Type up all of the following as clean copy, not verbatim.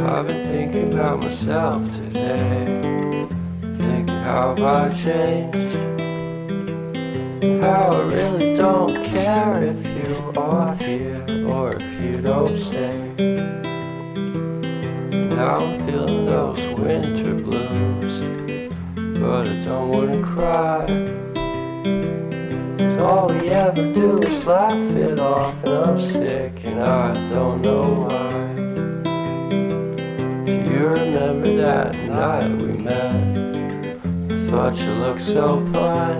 I've been thinking about myself today, thinking how I changed, how I really don't care if you are here or if you don't stay. Now I'm feeling those winter blues, but I don't wanna cry. All we ever do is laugh it off, and I'm sick and I don't know why. Do you remember that night we met? I thought you looked so fine.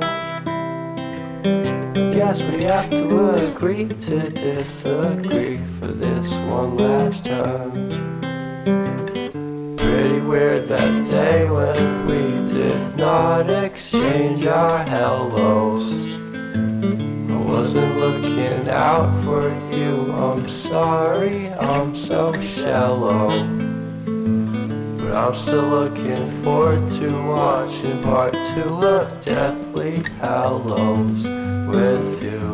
Guess we have to agree to disagree for this one last time. Pretty weird that day when we did not exchange our hellos. I wasn't looking out for you, I'm sorry, I'm so shallow. But I'm still looking forward to watching part 2 of Deathly Hallows with you.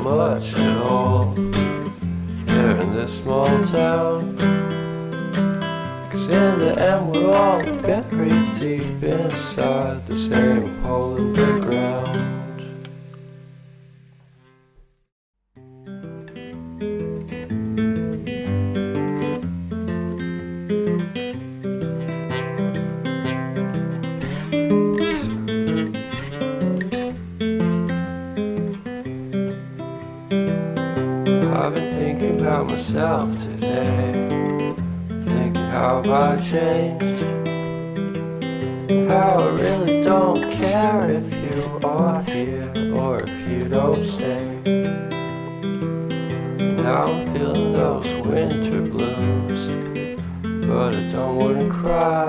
Much at all here in this small town, 'cause in the end we're all buried deep inside the same hole in the ground. I've been thinking about myself today, thinking how I changed, how I really don't care if you are here or if you don't stay. Now I'm feeling those winter blues, but I don't wanna cry.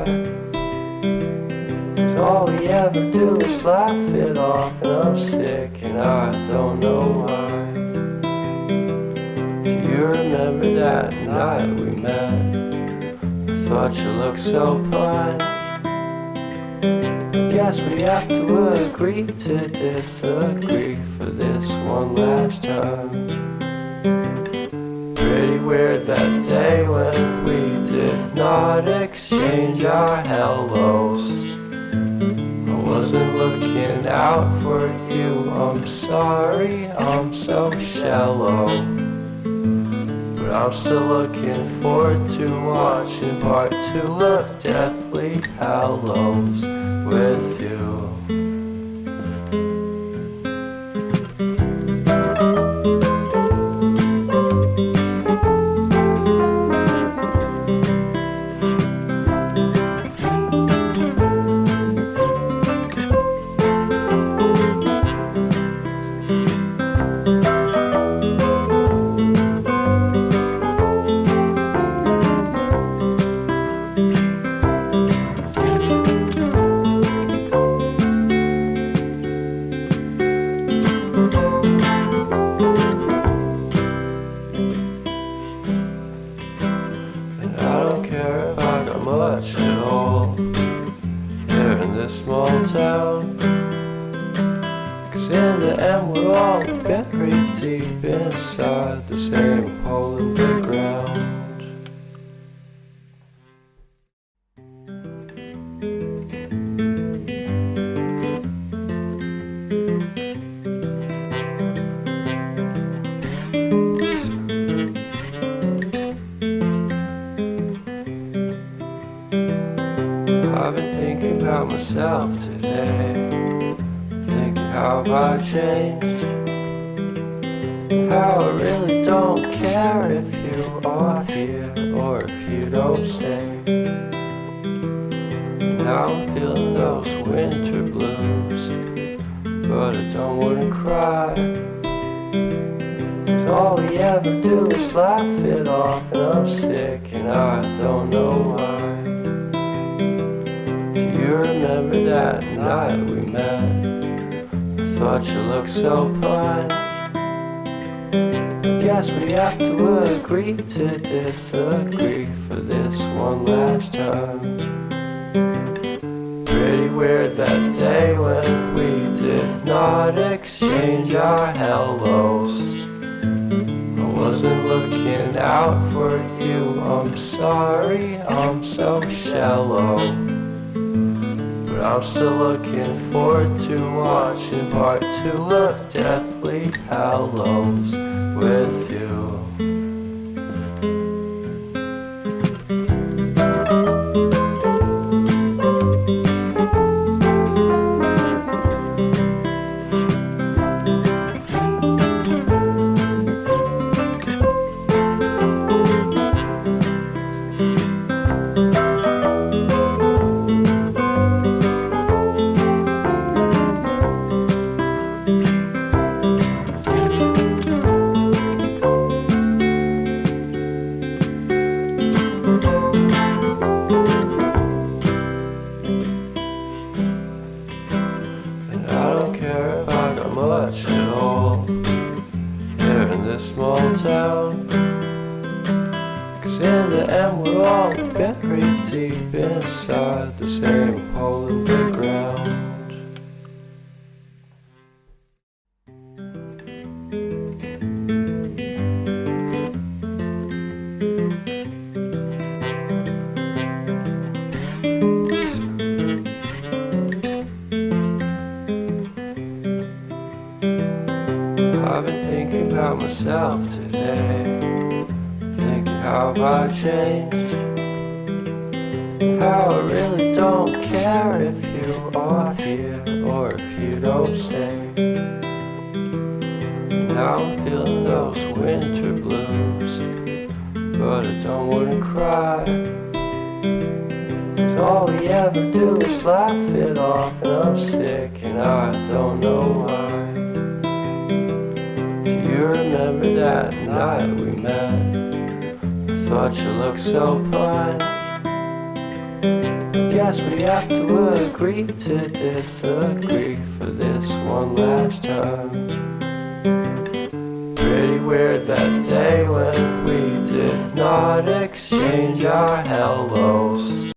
All we ever do is laugh it off, and I'm sick and I don't know why. You remember that night we met? I thought you looked so fine. Guess we have to agree to disagree for this one last time. Pretty weird that day when we did not exchange our hellos. I wasn't looking out for you, I'm sorry, I'm so shallow. But I'm still looking forward to watching part 2 of Deathly Hallows with you. Much at all here in this small town, 'cause in the end we're all buried deep inside the same hole in the ground. I've been thinking about myself today, thinking how I changed, how I really don't care if you are here or if you don't stay. Now I'm feeling those winter blues, but I don't wanna cry. All we ever do is laugh it off, and I'm sick and I don't know why. Do you remember that night we met? I thought you looked so fine. Guess we have to agree to disagree for this one last time. Pretty weird that day when we did not exchange our hellos. I wasn't looking out for you, I'm sorry, I'm so shallow. But I'm still looking forward to watching part 2 of Deathly Hallows with you. Much at all here in this small town, 'cause in the end we're all buried deep inside the same hole in the ground. I've been thinking about myself today, thinking how I changed, how I really don't care if you are here or if you don't stay. Now I'm feeling those winter blues, but I don't wanna cry. All we ever do is laugh it off, and I'm sick and I don't know why. You remember that night we met? I thought you looked so fine. Guess we have to agree to disagree for this one last time. Pretty weird that day when we did not exchange our hellos.